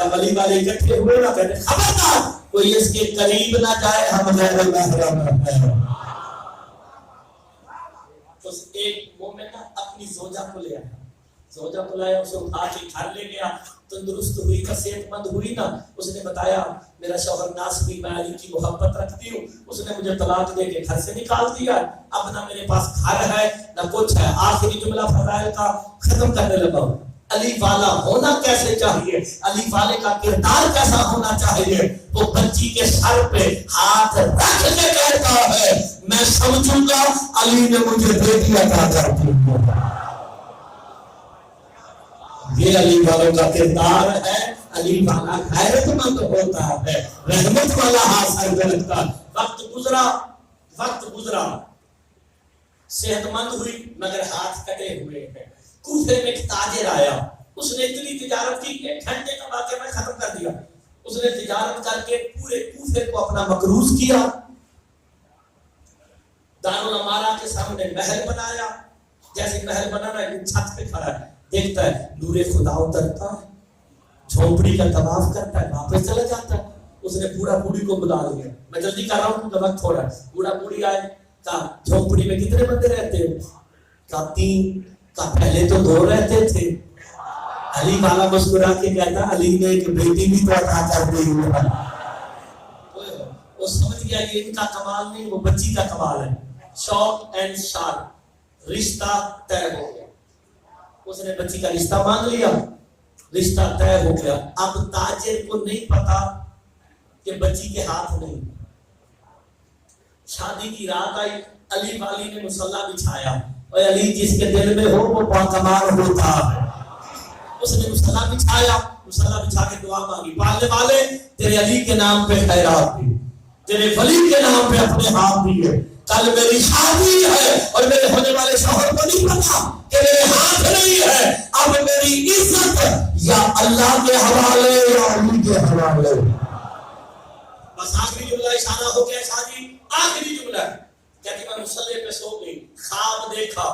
S2: جب علی والے اکٹھے ہوئے نا کہتے خبردار کوئی اس کے قریب نہ جائے ہم غیر محرم ہیں. تو ایک مومن نا اپنی زوجہ کو لے آیا, زوجہ کو لایا, اسے اٹھا کے گھر لے گیا, تندرست ہوئی نا, صحت مند ہوئی نا. اس نے بتایا میرا شوہر ناسبی, میں علی کی محبت رکھتی ہوں, اس نے مجھے طلاق دے کے گھر سے نکال دیا, اب نہ میرے پاس گھر ہے نہ کچھ ہے. آخری جملہ فضائل کا ختم کرنے لگا ہوں. علی والا ہونا کیسے چاہیے, علی والے کا کردار کیسا ہونا چاہیے. وہ بچی کے سر پہ ہاتھ رکھ کے کہتا ہے میں سمجھوں گا علی نے مجھے بیٹی عطا کر دی. یہ علی والوں کا کردار ہے. علی والا غیرت مند ہوتا ہے, رحمت والا حاصل کرتا. وقت گزرا, صحت مند ہوئی مگر ہاتھ کٹے ہوئے ہیں. کوفے میں ایک تاجر آیا, اس نے اتنی تجارت کی کہ گھنٹے کا واقعہ میں ختم کر دیا. اس نے تجارت کر کے پورے کوفے کو اپنا مقروض کیا, دارالامارہ کے سامنے محل بنایا. جیسے محل بنانا ہے چھت پہ کھڑا ہے, دیکھتا ہے نور خدا اترتا ہے, جھونپڑی کا طواف کرتا ہے, واپس چلا جاتا ہے. اس نے بوڑھا بوڑھی کو بلا لیا, میں جلدی کر رہا ہوں کیونکہ وقت تھوڑا ہے. بوڑھا بوڑھی آئے, کہا جھونپڑی میں کتنے بندے رہتے ہیں؟ کہا 3. کہا پہلے تو 2 رہتے تھے. علی والا مسکرا کے کہتا علی نے ایک بیٹی بھی تو عطا کر دی. وہ سمجھ گیا کہ ان کا کمال نہیں, وہ بچی کا کمال ہے. شوق اینڈ شارٹ, رشتہ طے ہو گیا. اس نے بچی کا رشتہ مانگ لیا, رشتہ طے ہو گیا. اب تاجر کو نہیں پتا کہ بچی کے ہاتھ نہیں. شادی کی رات آئی, علی والی نے مصلی بچھایا, اور علی جس کے دل میں ہو وہ باکمال ہوتا ہے. اس نے مصلی بچھایا, مصلی بچھا کے دعا مانگی, پالنے والے تیرے علی کے نام پہ خیرات دی, تیرے ولی کے نام پہ اپنے ہاتھ دیے. کل میری شادی ہے اور میرے ہونے والے شوہر کو نہیں پتا کہ میرے ہاتھ نہیں ہے. اب میری عزت یا اللہ کے حوالے یا علی کے حوالے. بس آخری جملہ اشارہ ہو گیا شادی. آخری جملہ کہتی میں مصلی پہ سو گئی, خواب دیکھا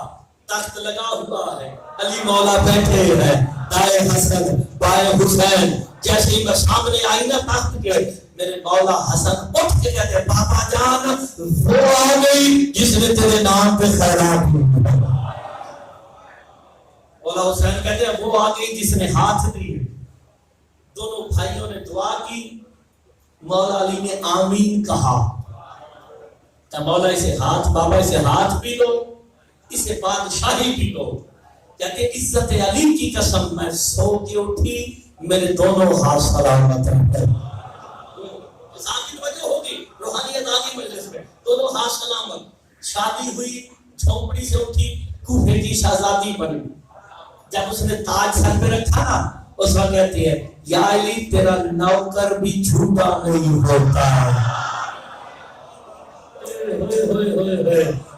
S2: تخت لگا ہوا ہے, علی مولا بیٹھے ہیں, دائیں حسن بائیں حسین. جیسے ہی میں سامنے آئی نا تخت کے, میرے مولا حسن اٹھ کے کہتے پاپا جان وہ آ گئی جس نے تیرے نام پہ خیرات کی. مولا حسین کہتے ہیں وہ آ گئی جس نے ہاتھ دیے. دونوں بھائیوں نے دعا کی, مولا علی نے آمین کہا. مولا اسے ہاتھ, بابا اسے ہاتھ بھی لو, اسے بادشاہی بھی لو. کہتے عزت علی کی قسم میں سو کے اٹھی, میرے دونوں ہاتھ سلامت ہیں. ہوگی روحانیت آگی مجلس میں, دونوں ہاتھ سلامت. شادی ہوئی, جھونپڑی سے اٹھی, کوفے کی شہزادی بنی. جب اس نے تاج سر پہ رکھا نا, اس وقت کہتی ہے یا علی تیرا نوکر بھی جھوٹا نہیں ہوتا ہے.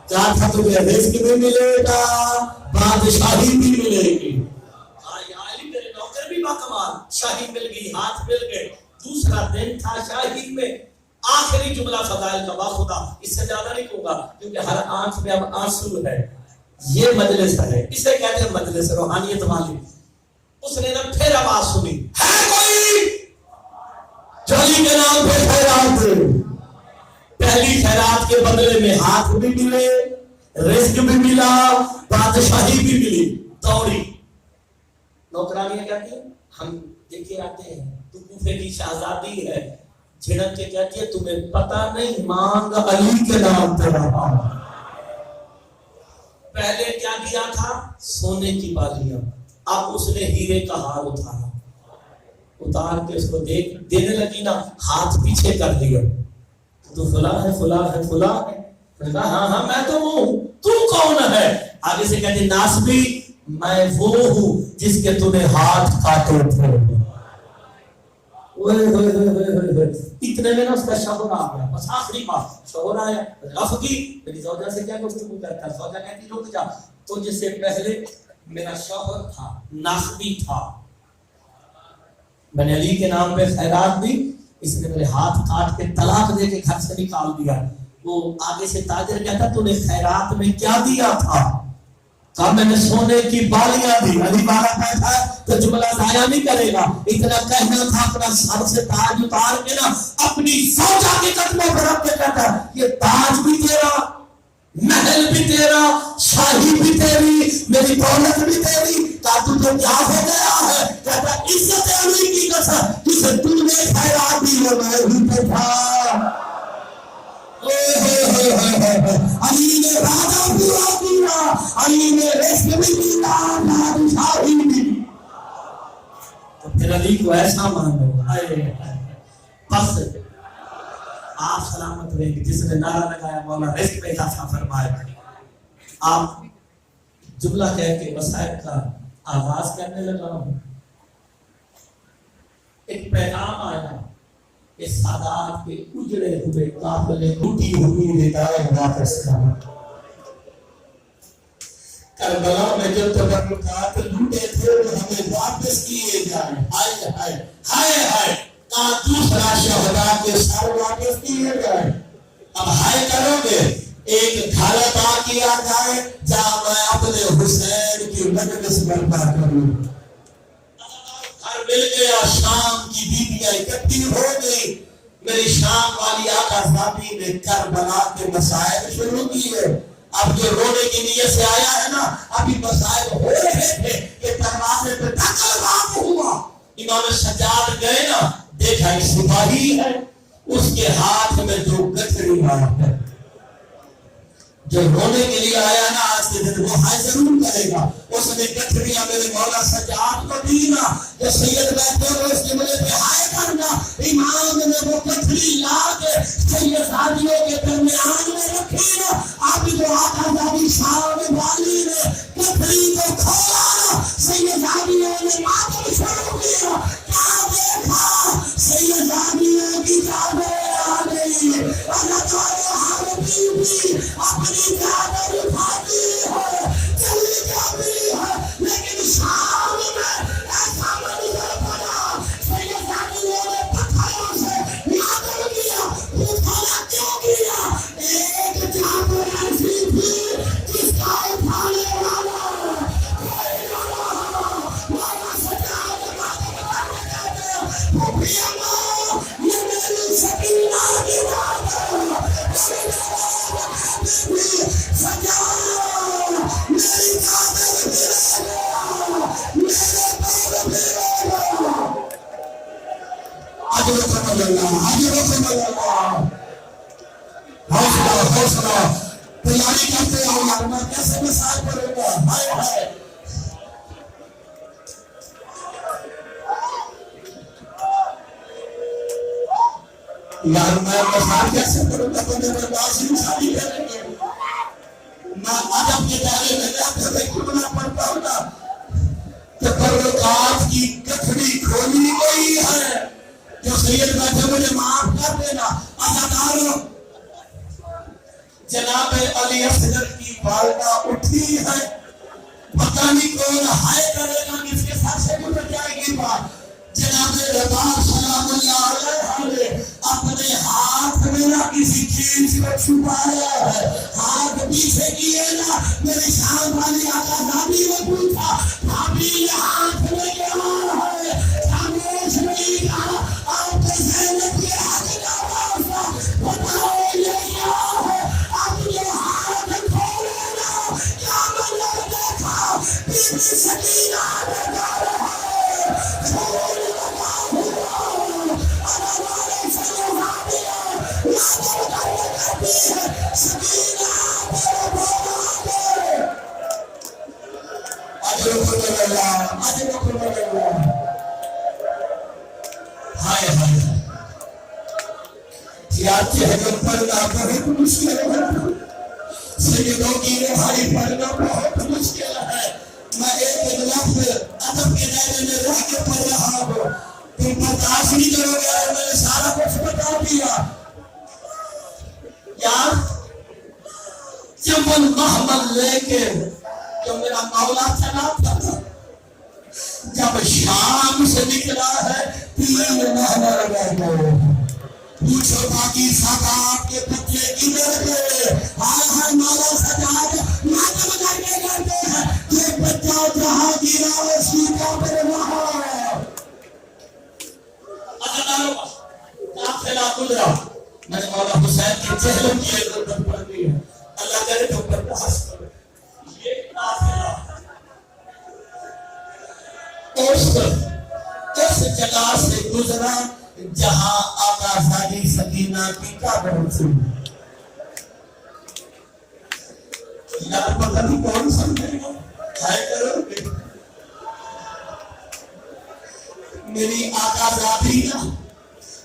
S2: کیا تھا تمہیں رزق بھی ملے گا, بادشاہی بھی ملے گی. علی میرے نوکر بھی باکمال, شاہی مل گئی, ہاتھ مل گئے. دوسرا دن تھا شاہی میں. آخری جملہ فضائل کا, باخدا اس سے زیادہ نہیں کہوں گا کیونکہ ہر آنکھ میں اب آنسو ہے. یہ مجلس ہے, اسے کہتے ہیں مجلس روحانیت والی. اس نے نہ پھر آواز سنی, ہے کوئی جو علی کے نام پہ خیرات دے. پہلی خیرات کے بدلے میں ہاتھ بھی ملے, رزق بھی ملا, بادشاہی بھی ملی. دوڑی نوکرانیاں کہتی ہیں ہم دیکھے آتے ہیں تو کوفے کی شہزادی ہے, جھڑک کے کہتی ہے تمہیں پتہ نہیں مانگ علی کے نام پہ رہا. پہلے کیا دیا تھا, سونے کی بالیاں, اب اس نے ہیرے کا ہار اتارا, اتار کے اس کو دینے لگی نا, ہاتھ پیچھے کر دیا. تو فلاں ہے فلاں ہے فلاں ہے. ہاں ہاں میں تو ہوں, تو کون ہے؟ آگے سے کہتے ناسبی میں وہ ہوں جس کے تمہیں ہاتھ کاٹے تھے. اتنے میں نا اس کا شوہر آ گیا. بس آخری بات, شوہر آیا, رفقی میری زوجہ سے کیا گفتگو کرتا ہے. زوجہ کہتی رک جا, تو جس سے پہلے میرا شوہر تھا, ناسبی تھا, میں نے علی کے نام پہ خیرات دی, اس نے میرے ہاتھ کاٹ کے طلاق دے کے گھر سے نکال دیا. وہ آگے سے تاجر کہتا تو نے خیرات میں کیا دیا تھا؟ کہا میں نے سونے کی بالیاں دی. علی بالا بیٹھا ہے تو جملہ ضائع نہیں کرے گا. اتنا کہنا تھا اپنا سر سے تاج اتار کے نا اپنی زوجہ کے قدموں پر رکھ کے کہتا یہ تاج بھی تیرا, محل بھی تیرا, شاہی بھی تیری, میری دولت بھی تیری. کہا تجھے کیا ہو گیا ہے؟ کہتا عزت علی کی قسم جسے تم نے خیرات دی وہ میں ہی پہ تھا. علی نے راجہ پورا کیا, علی نے رزق بھی دیا, بادشاہی بھی. تو پھر علی کو ایسا مانو بس آپ سلامت رہیں گے. جس نے نعرہ لگایا مولا رزق میں اضافہ فرمائے. آپ جملہ کہہ کے وسائل کا آغاز کرنے لگا ہوں. ایک پیغام آیا کہ سادات کے اجڑے ہوئے قافلے ٹوٹی ہوئی ردائیں واپس کرنا. کربلا میں جو تبرکات لوٹے تھے وہ ہمیں واپس کیے جائیں. ہائے ہائے ہائے ہائے. کہاں دوسرا شہدا کے سر واپس کیے جائیں. اب ہائے کرو گے ایک گھر عطا کیا جائے جہاں میں اپنے حسین کی مجلس برپا کروں. مل گیا, شام کی بیویاں اکٹھی ہو گئی. میری شام والی آقا صاحبی نے کربلا کے مسائل شروع کیے. اب جو رونے کی نیت سے آیا ہے نا ابھی مسائل ہو رہے تھے کہ دروازے پہ ٹکر بام ہوا. امام سجاد گئے نا, دیکھا ایک سپاہی ہے, اس کے ہاتھ میں جو گٹھڑی ہے. جو رونے کے لیے آیا نا آج کے دن وہ ہائے ضرور کرے گا. اس نے گٹھڑیاں میرے مولا سجاد کو دی نا. جو سید بیٹھے ہوئے اس جملے پہ ہائے کرنا, امام نے وہ گٹھڑی لا کے سید زادیوں کے درمیان میں رکھی نا. اب جو آقا زادی شام والی نے گٹھڑی کو کھولا نا, سید زادیوں نے ماتم شروع کیا. کیا دیکھا؟ سید زادیوں کی چادریں آ گئی. اللہ تعالیٰ ہر بیوی اپنی چادر اٹھاتی ہے, چلی جاتی ہے, لیکن شام میں ایسا منظر بنا. سید زادیوں نے پتھروں سے ماتم کیا. پوچھا کیوں کیا؟ ایک چادر ایسی تھی جس کا اٹھانے والا کوئی نہ رہا. مولا سجاد ماتم کرنے کہتے پھوپھیاں یہ میری سکینہ کی بات ہے. سجا میری چادر گرے گا, میرے پیر گرے گا. اجرکم اللہ, اجرکم اللہ. حوصلہ حوصلہ تیاری کرتے ہو یار. میں کیسے مثال کروں گا؟ ہائے ہائے. یار میں مثال کیسے کروں گا؟ تو میرے باس انسانی کریں گے. میں ادب کے دائرے میں جا کر ایک جملہ پڑھتا ہوں نا, تبرکات کی گٹھڑی کھولی گئی ہے. جو سید بیٹھے مجھے معاف کر دینا. اداکاروں, جناب علی اصغر کی والدہ اٹھی ہے. پتہ نہیں کون ہائے کرے گا, کس کے ساتھ سے گزر جائے گی بات. جناب رضا سلام اللہ علیہ نے اپنے ہاتھ میں نہ کسی چیز کو چھپایا ہے. ہاتھ پیچھے کیے نا. میری شام والی آقا زادی نے پوچھا بھابی یہ ہاتھ میں کیا ہے؟ خاموش نہیں کہا. آپ کے زینب کے ہاتھ کا واسطہ بتاؤ یہ کیا ہے؟ اب یہ ہاتھ کھولے نا, کیا منظر دیکھا. بی بی سکینہ نے کہا بہت مشکل ہے. سیدوں کی رہائی پڑھنا بہت مشکل ہے. میں ایک لفظ ادب کے دائرے میں رہ کے پڑھ رہا ہوں. تم برداشت نہیں کرو گے. میں نے سارا کچھ بتا دیا. یار جب ان محمل لے کے جو میرا مولا چلا تھا, جب شام سے نکلا ہے 3 مہینہ رہے. پوچھو باقی سادات کے بچے کدھر گئے؟ ہائے ہائے مولا سجاد ماتم کر کے کرتے ہیں. میں نے مولا حسین کے چہروں کی عزت پڑھ لی ہے. اللہ کرے تو برداشت کرے. یہ قافلہ اس جگہ سے گزرا جہاں آقا زادی سکینہ کی قبر تھی. یار پتہ نہیں کون سمجھے گا ہائے کرو گے. میری آقا زادی نا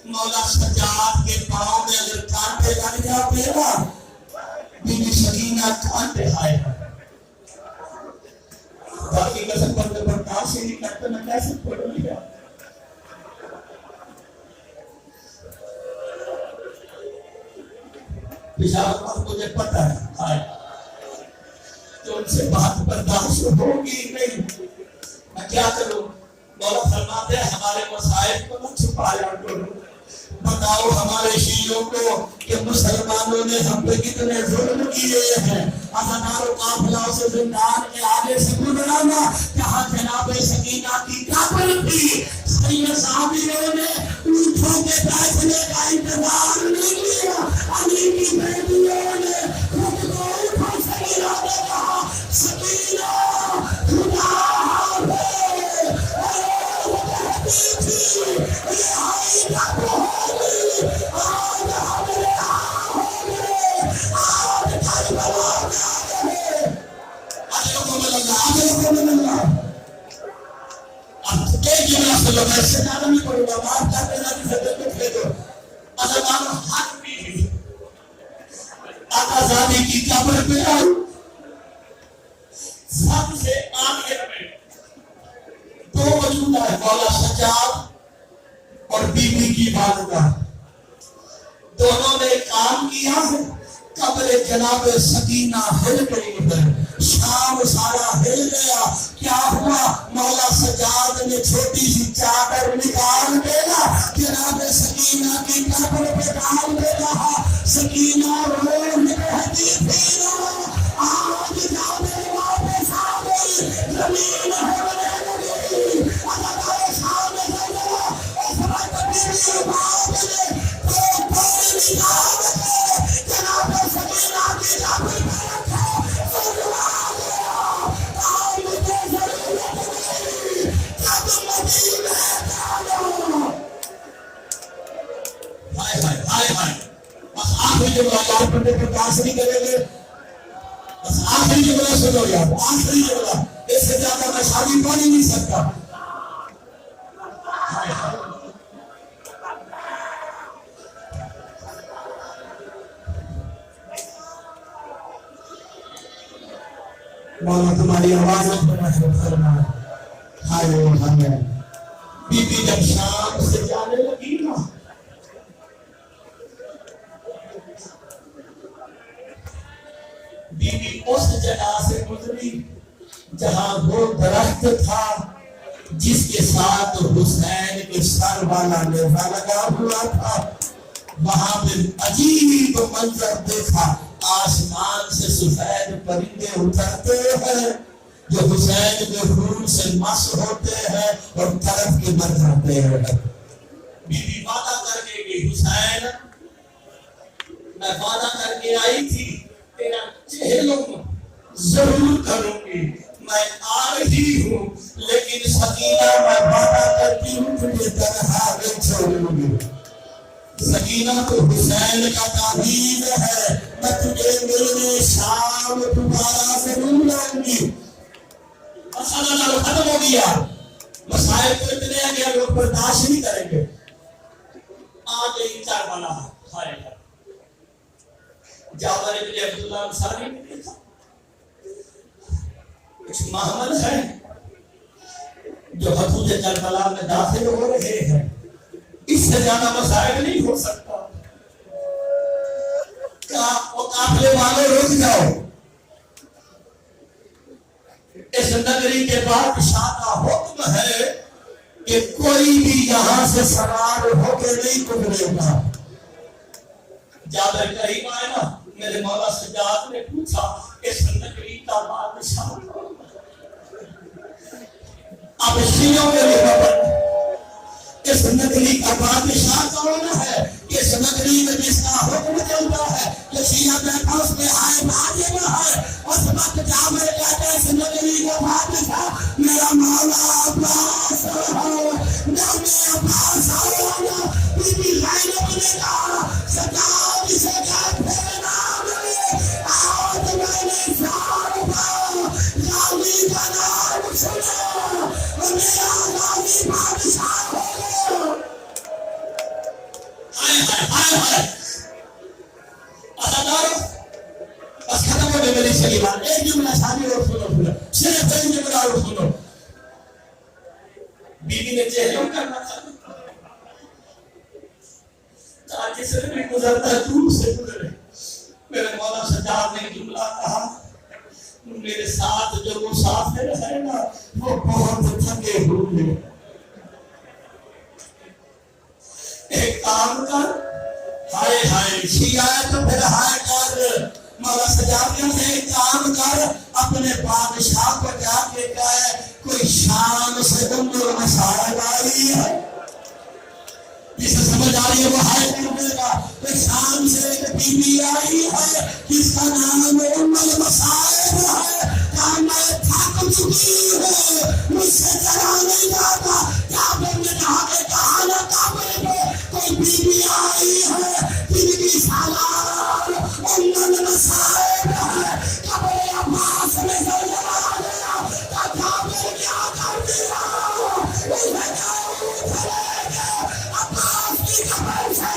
S2: مولا سجاد کے پاؤں میں اگر کانٹے لگ جاتے نا بی بی سکینہ کانٹے آئے. باقی قسم پر برداشت ہی نہیں کرتے. میں کیسے پڑھ لیا پشاور مجھے پتہ ہے تو ان سے بات برداشت ہوگی نہیں. میں کیا کروں؟ مولا فرماتے ہیں ہمارے مسائل کو نہ چھپایا کرو. بتاؤ ہمارے شیعوں کو کہ مسلمانوں نے ہم پہ کتنے ظلم کیے ہیں. ہزاروں قافلہ سے زندان کے آگے سے گزرانا جہاں جناب سکینہ کی قبر تھی. سید صحابیوں نے اونٹوں کے فیصلے کا انتظار نہیں کیا. علی کی بیٹیوں نے خود کو اونٹوں سے گرا کے کہا سکینہ خدا حافظ. اور کہتی تھی رہائی کا ہوگی آج ہم رہا ہوں گے آج کربلا میں آگے. آج من اللہ اب ایک جملہ سے لوگ ایسے زیادہ نہیں پڑھوں گا. معاف کر دینا جسے دل کو پھیدو. مسلمان حق بھی آقا زادی کی قبر پہ آئی. سب سے آگے میں دو وجود ہے مولا سجاد اور بی بی کی والدہ. دونوں نے کام کیا ہے. قبر جناب سکینہ ہل گئی ہے. شام سارا ہل گیا. کیا ہوا؟ مولا سجاد نے چھوٹی سی چادر نکال کے نا جناب سکینہ کی قبر پہ ڈال کے کہا سکینہ رو رہتی تھی نا آج جانے واپس آ گئی. زمین ہلنے لگی. اللہ تعالی سامنے گیا. اس وقت بیوی باپ نے تو پیر نکال کے جناب سکینہ کی قبر پہ رکھا. سجوا گیا. کام مجھے ضرورت نہیں. جب مدینے جانا. ہائے ہائے ہائے ہائے. بس آخری جملہ یار پڑھنے پر پاس نہیں کریں گے. بس آخری جملہ سنو یار. آخری جملہ. اس سے زیادہ میں شادی پڑھ ہی نہیں سکتا. مولا تمہاری آواز فرمائے. ہائے ہائے. بی بی جب شام سے جانے لگی نا بی بی اس جگہ سے گزری جہاں وہ درخت تھا جس کے ساتھ حسین کے سر والا نیزہ لگا ہوا تھا. وہاں پہ عجیب منظر دیکھا. آسمان سے سفید پرندے اترتے ہیں جو حسین کے خون سے مس ہوتے ہیں اور طرف کے مر جاتے ہیں. بی بی وعدہ کر کے گئی حسین میں وعدہ کر کے آئی تھی تیرا چہلم ضرور کروں گی. میں آ رہی ہوں لیکن سکینہ میں وعدہ کرتی ہوں تجھے تنہا نہیں چھوڑوں گی. سکینہ تو حسین کا تعویذ ہے. میں تجھے ملنے شام دوبارہ ضرور آؤں گی. مسئلہ ختم ہو گیا. مسائل تو اتنے ہیں کہ لوگ برداشت نہیں کریں گے. آ گئی کربلا. جابر بن عبداللہ انصاری نے دیکھا کچھ محمد ہے جو حدود کربلا میں داخل ہو رہے ہیں. اس سے زیادہ مسائل نہیں ہو سکتا. وہ قافلے والے رک جاؤ. اس نگری کے بادشاہ کا حکم ہے کہ کوئی بھی یہاں سے سوار ہو کے نہیں گزرے گا. جابر کریم آئے نا میرے مولا سجاد نے پوچھا اس نگری کا بادشاہ اب شیعوں کے لیے اس نگری کا بادشاہ کون ہے؟ اس نگری میں جس کا حکم چلتا ہے کہ شیعہ بیٹھا اس میں آئے بھاجے نہ ہے. اس وقت جابر کہتے ہیں اس نگری کا بادشاہ میرا مولا عباس عباس آیا. بی بی زینب نے کہا سجاد سے کہا پھر نام لے آج میں نے غازی کا نام سنا میرا غازی بادشاہ ہو گیا. بس ختم ہو گئی میری صحیح بات. ایک جملہ شامل اور سنو صرف ایک جملہ اور سنو. بیوی نے چہروں کرنا تھا تاکہ صرف میں گزرتا دور سے گزرے. میرے مولا سجاد نے جملہ کہا میرے ساتھ جو مسافر ہے نا وہ بہت تھکے ہوئے. ایک کام کر ہائے ہائے شیعہ تو پھر ہائے کر. مولا سجاد نے ایک کام کر اپنے بادشاہ کو جا کے کہے کوئی شام سے مسائل آئی ہے جسے سمجھ آ رہی ہے وہ ہائے کرنے کا. کوئی شام سے ایک بی بی آئی ہے جس کا نام المسائل ہے. کہا میں تھک چکی ہوں مجھ سے چلا نہیں جاتا. کعبے نے کہا کہ کہا نہ کعبے میں کوئی بی بی آئی ہے جن کی سالار المسائل ہے. کعبے عباس میں زلزلہ آ گیا. کعبے کیا کر دیا اسے کہا عباس کی قبر سے